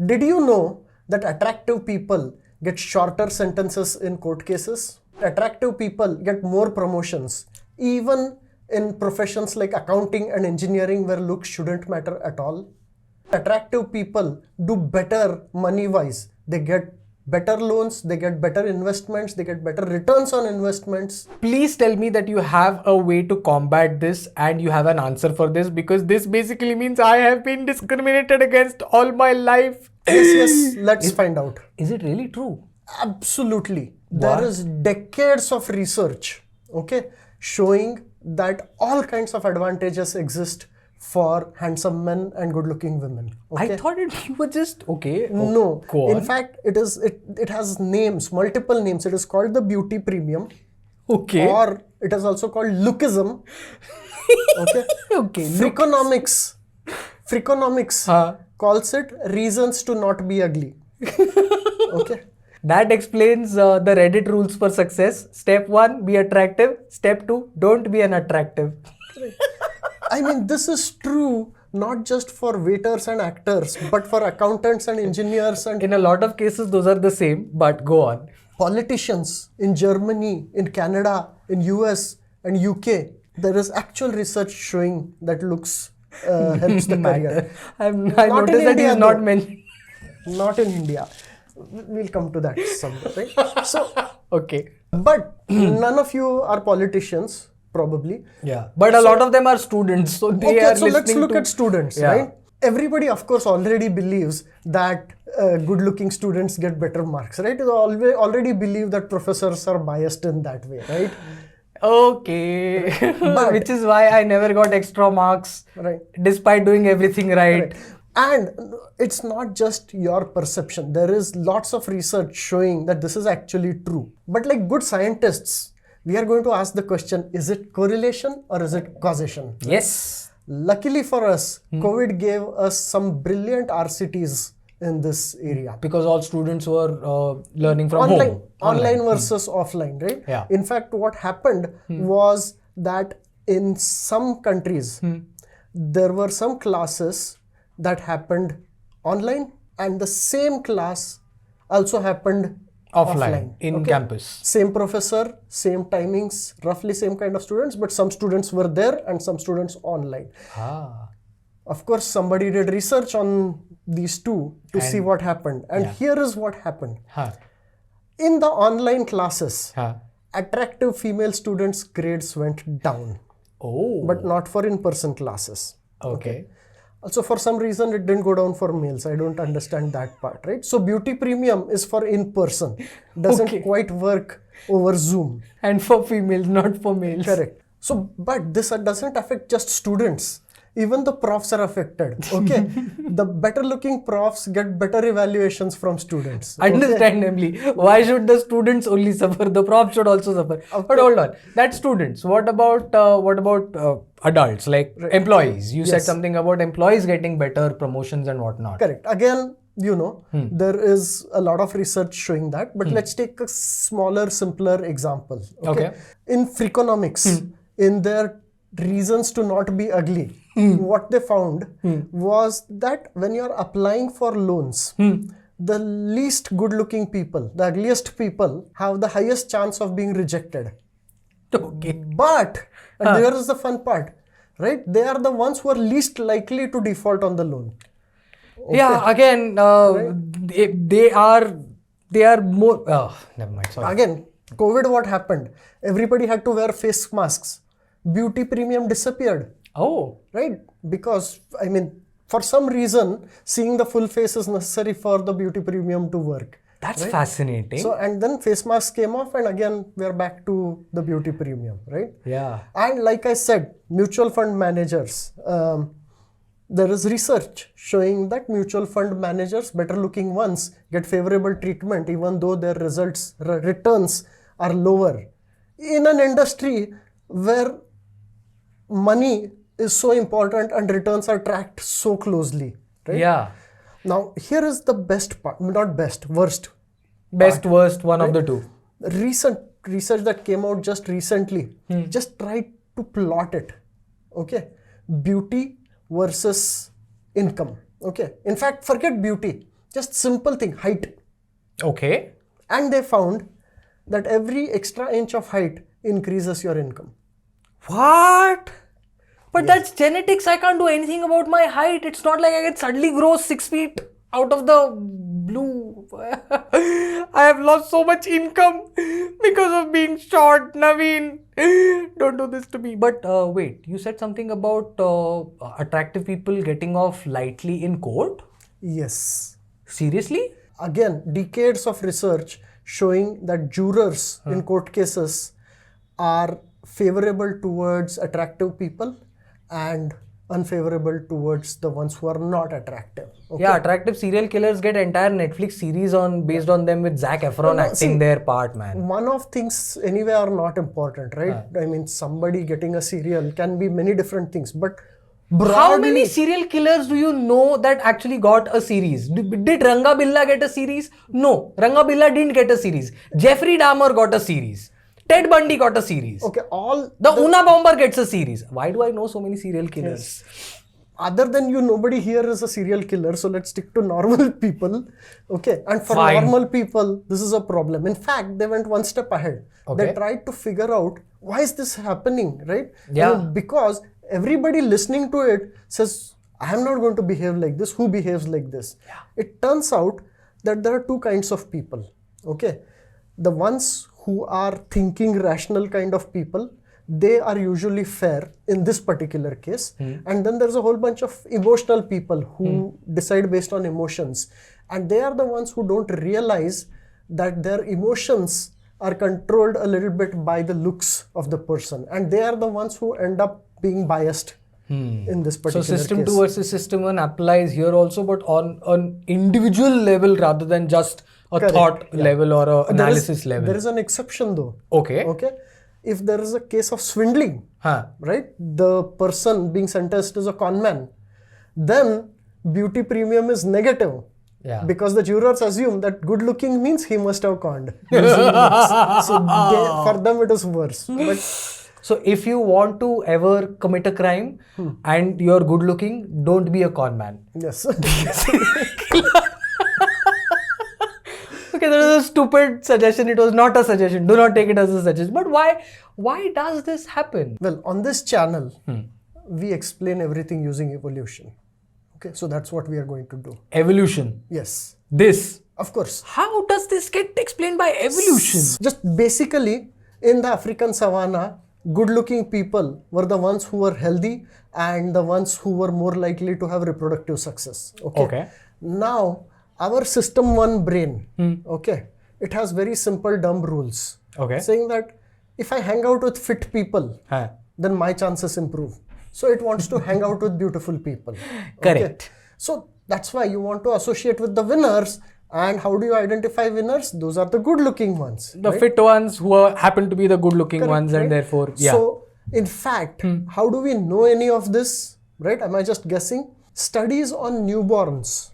Did you know that attractive people get shorter sentences in court cases? Attractive people get more promotions, even in professions like accounting and engineering where looks shouldn't matter at all. Attractive people do better money-wise. They get better loans, they get better investments, they get better returns on investments. Please tell me that you have a way to combat this and you have an answer for this, because this basically means I have been discriminated against all my life. Yes, let's find out. Is it really true? Absolutely. What? There is decades of research, okay, showing that all kinds of advantages exist for handsome men and good-looking women. Okay? I thought you were just okay. No. Go In on. fact, it has names, multiple names. It is called the beauty premium, Okay. or it is also called lookism. Okay. Okay. Freakonomics calls it reasons to not be ugly. Okay. That explains the Reddit rules for success. Step 1, be attractive. Step 2, don't be unattractive. I mean, this is true not just for waiters and actors, but for accountants and engineers and In a lot of cases, those are the same, but go on. politicians in Germany, in Canada, in US and UK. There is actual research showing that looks helps the career. I Not noticed in that India, he's not though. mentioned. Not in India. We'll come to that someday, right? So, Okay. but none of you are politicians, probably. Yeah. But a lot of them are students, so they are Okay, so let's listening look to... at students, Yeah. right? Everybody, of course, already believes that good-looking students get better marks, right? They already believe that professors are biased in that way, right? Okay. But- Which is why I never got extra marks, Right. despite doing everything right. And it's not just your perception. There is lots of research showing that this is actually true. But like good scientists, we are going to ask the question, is it correlation or is it causation? Yes. Luckily for us, COVID gave us some brilliant RCTs in this area. Because all students were learning from Online, home. online versus offline, right? Yeah. In fact, what happened was that in some countries, there were some classes that happened online, and the same class also happened Offline, in okay? campus. Same professor, same timings, roughly same kind of students, but some students were there and some students online. Ah. Of course, somebody did research on these two to see what happened. And here is what happened. Huh. In the online classes, Huh. attractive female students' grades went down, Oh. but not for in-person classes. Okay. Also, for some reason, it didn't go down for males. I don't understand that part, right? So, beauty premium is for in-person. Doesn't quite work over Zoom. And for females, not for males. Correct. So, but this doesn't affect just students. Even the profs are affected. Okay. The better looking profs get better evaluations from students. Okay? Understandably. Why should the students only suffer? The prof should also suffer. But hold on. That's students. What about adults, like employees? You said something about employees getting better promotions and whatnot. Correct. Again, there is a lot of research showing that. But let's take a smaller, simpler example. Okay. In Freakonomics, in their reasons to not be ugly, what they found was that when you're applying for loans, the least good-looking people, the ugliest people, have the highest chance of being rejected. Okay. But, and there is the fun part, right? They are the ones who are least likely to default on the loan. Yeah, again, they are more... never mind, sorry. Again, COVID, what happened? Everybody had to wear face masks. Beauty premium disappeared. Oh. Right? Because, I mean, for some reason, seeing the full face is necessary for the beauty premium to work. That's fascinating. So, and then face masks came off and again, we're back to the beauty premium, right? Yeah. And like I said, mutual fund managers, there is research showing that mutual fund managers, better looking ones, get favorable treatment even though their returns are lower. In an industry where money is so important and returns are tracked so closely, right? Yeah. Now, here is the best part, not best, worst. Best, worst, one of the two. Recent research that came out just recently, just try to plot it, okay? Beauty versus income, okay? In fact, forget beauty. Just simple thing, height. Okay. And they found that every extra inch of height increases your income. What? But that's genetics. I can't do anything about my height. It's not like I can suddenly grow 6 feet out of the blue. I have lost so much income because of being short, Naveen. Don't do this to me. But wait, you said something about attractive people getting off lightly in court? Yes. Seriously? Again, decades of research showing that jurors in court cases are favorable towards attractive people and unfavorable towards the ones who are not attractive. Okay? Yeah, attractive serial killers get entire Netflix series based on them with Zac Efron acting their part, man. One of things anyway are not important, right? I mean, somebody getting a serial can be many different things, but broadly, How many serial killers do you know that actually got a series? Did Ranga Billa get a series? No, Ranga Billa didn't get a series. Jeffrey Dahmer got a series. Ted Bundy got a series. Okay, all the Una Bomber gets a series. Why do I know so many serial killers? Yes. Other than you, nobody here is a serial killer, so let's stick to normal people. Okay, and for normal people, this is a problem. In fact, they went one step ahead. Okay. They tried to figure out why is this happening, right? Yeah. I mean, because everybody listening to it says, I am not going to behave like this. Who behaves like this? Yeah. It turns out that there are two kinds of people. Okay, the ones who are thinking rational kind of people, they are usually fair in this particular case. And then there's a whole bunch of emotional people who decide based on emotions. And they are the ones who don't realize that their emotions are controlled a little bit by the looks of the person. And they are the ones who end up being biased in this particular So system case. 2 versus system 1 applies here also, but on an individual level rather than just a thought level or a analysis level. There is an exception though. Okay. Okay. If there is a case of swindling, right? The person being sentenced is a con man, then beauty premium is negative. Yeah. Because the jurors assume that good looking means he must have conned. So for them it is worse. But so if you want to ever commit a crime and you're good looking, don't be a con man. yes. Okay, that was a stupid suggestion. It was not a suggestion. Do not take it as a suggestion. But why does this happen? Well, on this channel, we explain everything using evolution. Okay, so that's what we are going to do. Evolution. Yes. This. Of course. How does this get explained by evolution? Just basically, in the African savannah, good-looking people were the ones who were healthy and the ones who were more likely to have reproductive success. Okay. Now, our system 1 brain, okay, it has very simple dumb rules. Okay. Saying that if I hang out with fit people, then my chances improve. So it wants to hang out with beautiful people. Correct. So that's why you want to associate with the winners. And how do you identify winners? Those are the good-looking ones. The fit ones who happen to be the good-looking ones, and therefore, So, in fact, how do we know any of this? Right? Am I just guessing? Studies on newborns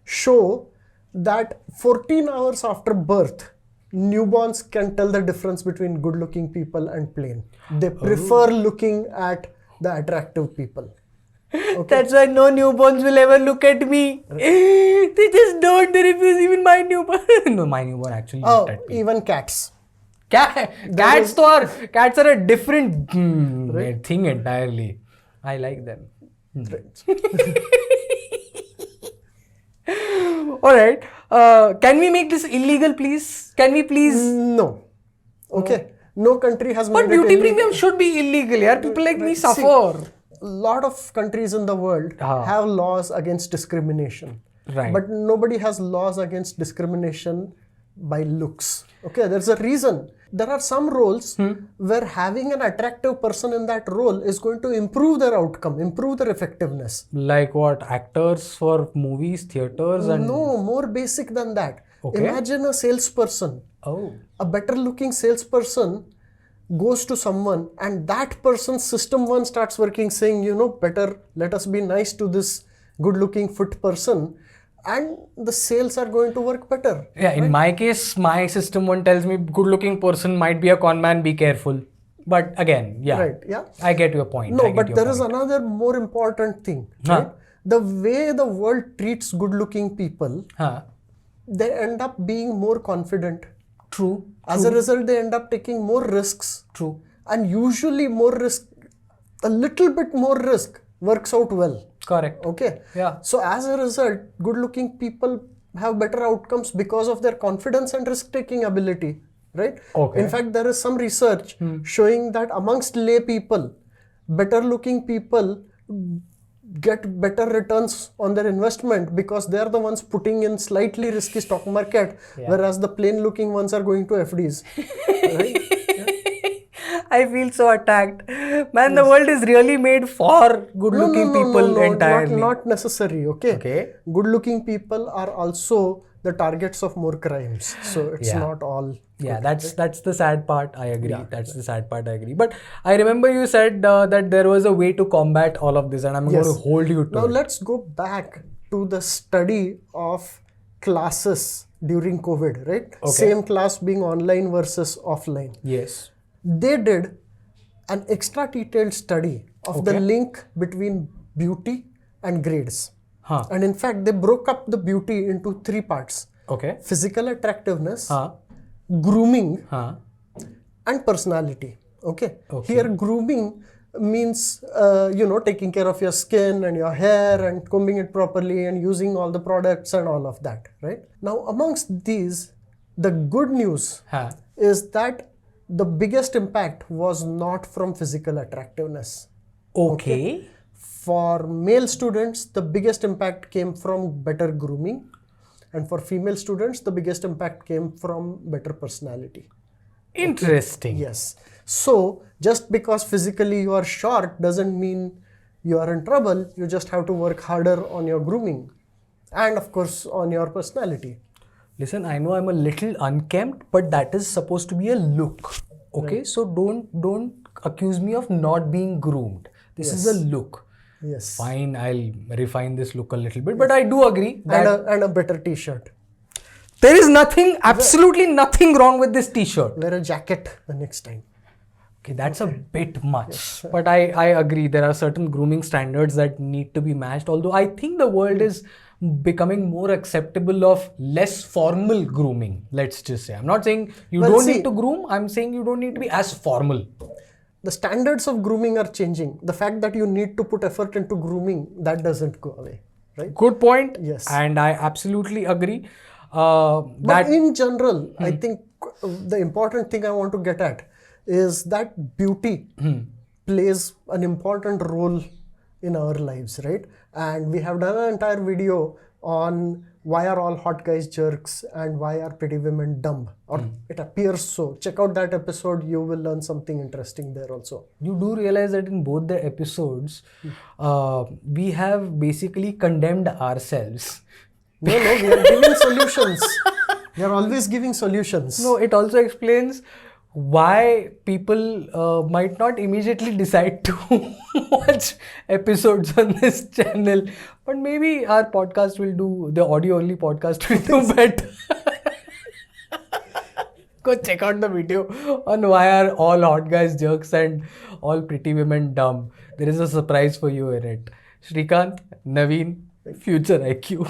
show that 14 hours after birth, newborns can tell the difference between good-looking people and plain. They prefer looking at the attractive people. Okay. That's why no newborns will ever look at me. They just don't. They refuse. Even my newborn. No, my newborn actually looked at me. Even cats. Cats are a different thing entirely. I like them. Right. Alright. Can we make this illegal, please? Can we please? No. Okay. No country has made But it beauty illegal. premium should be illegal. Yeah? People like me suffer. A lot of countries in the world have laws against discrimination. Right. But nobody has laws against discrimination by looks. Okay, there's a reason. There are some roles where having an attractive person in that role is going to improve their outcome, improve their effectiveness. Like what? Actors for movies, theaters, and No, more basic than that. Okay. Imagine a salesperson. Oh. A better looking salesperson goes to someone and that person's system 1 starts working saying, better let us be nice to this good looking fit person, and the sales are going to work better. Yeah, in my case, my system 1 tells me good looking person might be a con man, be careful. But again, Right, yeah. I get your point. No, but there is another more important thing. Right? the way the world treats good-looking people, Huh. they end up being more confident. True. As a result, they end up taking more risks. True. And usually more risk, a little bit more risk works out well. Correct. Okay. Yeah. So as a result, good-looking people have better outcomes because of their confidence and risk-taking ability, right? Okay. In fact, there is some research showing that amongst lay people, better-looking people get better returns on their investment because they are the ones putting in slightly risky stock market, whereas the plain-looking ones are going to FDs, right? I feel so attacked. Man, the world is really made for good-looking people entirely. Not necessary, okay? Okay. Good-looking people are also the targets of more crimes. So it's Yeah. not all. Yeah, that's the sad part. I agree. That's the sad part. I agree. But I remember you said that there was a way to combat all of this, and I'm going to hold you to Now it. let's go back to the study of classes during COVID, right? Same class being online versus offline. Yes. They did an extra detailed study of the link between beauty and grades. Huh. And in fact, they broke up the beauty into 3 parts. Okay. Physical attractiveness, Huh. grooming, Huh. and personality. Okay. Okay. Here, grooming means, taking care of your skin and your hair and combing it properly and using all the products and all of that, right? Now, amongst these, the good news Huh. is that the biggest impact was not from physical attractiveness. Okay. For male students, the biggest impact came from better grooming. And for female students, the biggest impact came from better personality. Interesting. Yes. So, just because physically you are short doesn't mean you are in trouble. You just have to work harder on your grooming. And of course, on your personality. Listen, I know I'm a little unkempt, but that is supposed to be a look. Okay, so don't accuse me of not being groomed. This is a look. Yes. Fine, I'll refine this look a little bit, but I do agree that And a better t-shirt. there is absolutely nothing wrong with this t-shirt. Wear a jacket the next time. Okay, that's a bit much. But I agree, there are certain grooming standards that need to be matched. Although I think the world is becoming more acceptable of less formal grooming, let's just say. I'm not saying you don't need to groom, I'm saying you don't need to be as formal. The standards of grooming are changing. The fact that you need to put effort into grooming, that doesn't go away, right? Good point. Yes. And I absolutely agree. But in general, I think the important thing I want to get at is that beauty plays an important role in our lives, right? And we have done an entire video on why are all hot guys jerks and why are pretty women dumb, or it appears so. Check out that episode, you will learn something interesting there also. You do realize that in both the episodes, we have basically condemned ourselves. No, we are giving solutions. We are always giving solutions. No, it also explains why people might not immediately decide to watch episodes on this channel. But maybe our podcast will do, the audio only podcast will do better. Go check out the video on why are all hot guys jerks and all pretty women dumb. There is a surprise for you in it. Shrikant, Naveen, FutureIQ.